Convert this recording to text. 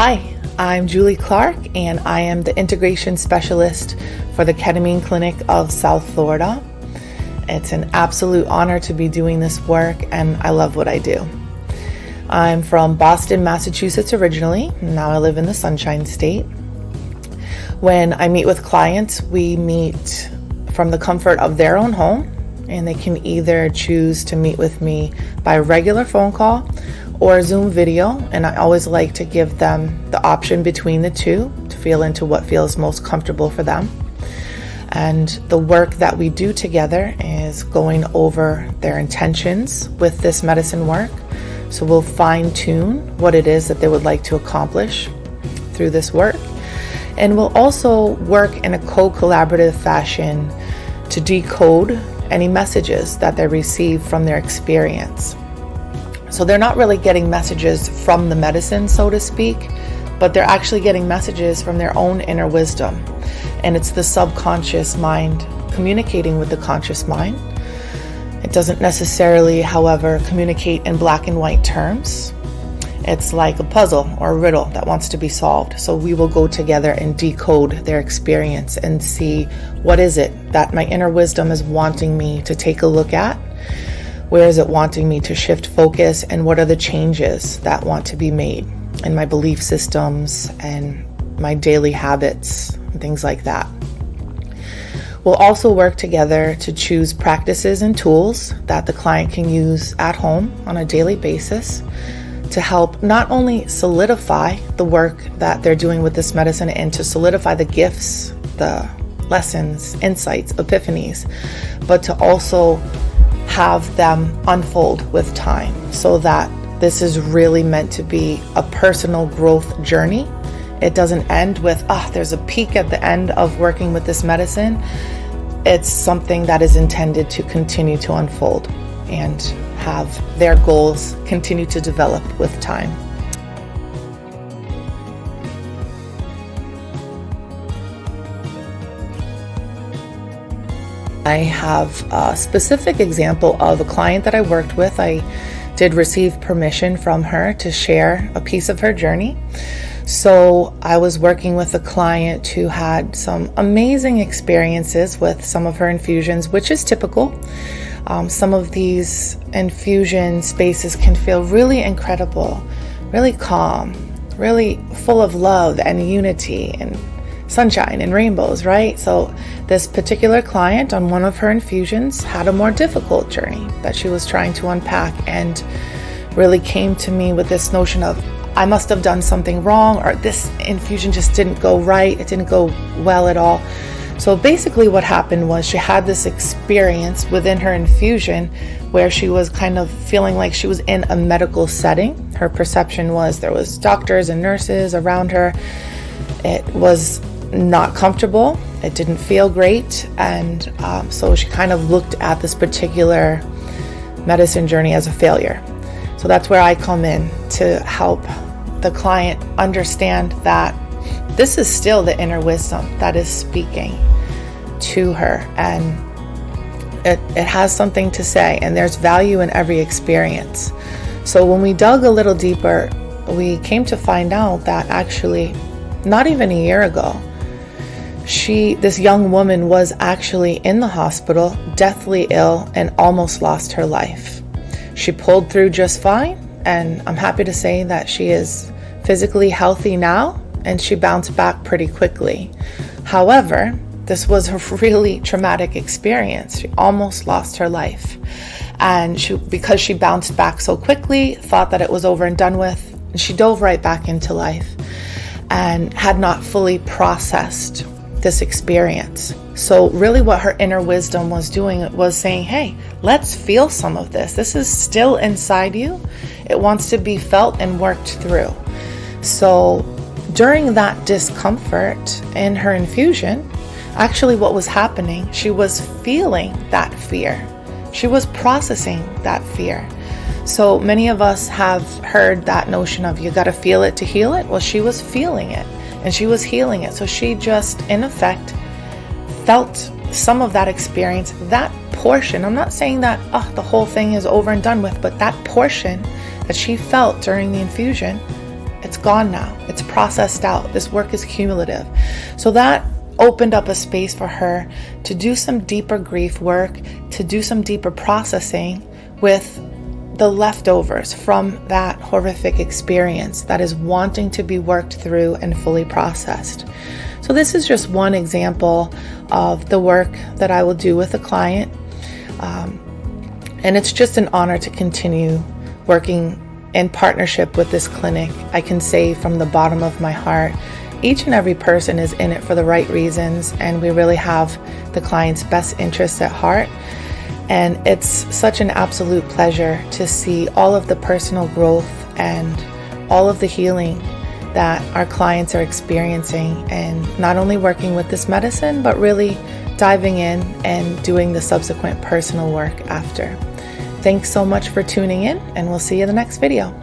Hi, I'm Julie Clark, and I am the integration specialist for the Ketamine Clinic of South Florida. It's an absolute honor to be doing this work, and I love what I do. I'm from Boston, Massachusetts originally. Now I live in the Sunshine State. When I meet with clients, we meet from the comfort of their own home, and they can either choose to meet with me by regular phone call or Zoom video, and I always like to give them the option between the two to feel into what feels most comfortable for them. And the work that we do together is going over their intentions with this medicine work. So we'll fine tune what it is that they would like to accomplish through this work. And we'll also work in a co-collaborative fashion to decode any messages that they receive from their experience. So they're not really getting messages from the medicine, so to speak, but they're actually getting messages from their own inner wisdom. And it's the subconscious mind communicating with the conscious mind. It doesn't necessarily, however, communicate in black and white terms. It's like a puzzle or a riddle that wants to be solved. So we will go together and decode their experience and see what is it that my inner wisdom is wanting me to take a look at. Where is it wanting me to shift focus, and what are the changes that want to be made in my belief systems and my daily habits and things like that. We'll also work together to choose practices and tools that the client can use at home on a daily basis to help not only solidify the work that they're doing with this medicine and to solidify the gifts, the lessons, insights, epiphanies, but to also have them unfold with time so that this is really meant to be a personal growth journey. It doesn't end with, there's a peak at the end of working with this medicine. It's something that is intended to continue to unfold and have their goals continue to develop with time. I have a specific example of a client that I worked with. I did receive permission from her to share a piece of her journey. So I was working with a client who had some amazing experiences with some of her infusions, which is typical. Some of these infusion spaces can feel really incredible, really calm, really full of love and unity and sunshine and rainbows, right? So this particular client on one of her infusions had a more difficult journey that she was trying to unpack, and really came to me with this notion of, I must have done something wrong, or this infusion just didn't go right. It didn't go well at all. So basically what happened was she had this experience within her infusion where she was kind of feeling like she was in a medical setting. Her perception was there was doctors and nurses around her. It was not comfortable. It didn't feel great. And so she kind of looked at this particular medicine journey as a failure. So that's where I come in to help the client understand that this is still the inner wisdom that is speaking to her, and it has something to say, and there's value in every experience. So when we dug a little deeper, we came to find out that actually not even a year ago, this young woman was actually in the hospital, deathly ill, and almost lost her life. She pulled through just fine, and I'm happy to say that she is physically healthy now, and she bounced back pretty quickly. However, this was a really traumatic experience. She almost lost her life. And because she bounced back so quickly, thought that it was over and done with, and she dove right back into life and had not fully processed this experience. So really what her inner wisdom was doing was saying, hey, let's feel some of this. This is still inside you. It wants to be felt and worked through. So during that discomfort in her infusion, actually what was happening, she was feeling that fear. She was processing that fear. So many of us have heard that notion of you got to feel it to heal it. Well, she was feeling it and she was healing it. So she just, in effect, felt some of that experience, that portion. I'm not saying that the whole thing is over and done with, but that portion that she felt during the infusion It's gone now. It's processed out. This work is cumulative. So that opened up a space for her to do some deeper grief work, to do some deeper processing with the leftovers from that horrific experience that is wanting to be worked through and fully processed. So this is just one example of the work that I will do with a client. And it's just an honor to continue working in partnership with this clinic. I can say from the bottom of my heart, each and every person is in it for the right reasons, and we really have the client's best interests at heart. And it's such an absolute pleasure to see all of the personal growth and all of the healing that our clients are experiencing, and not only working with this medicine, but really diving in and doing the subsequent personal work after. Thanks so much for tuning in, and we'll see you in the next video.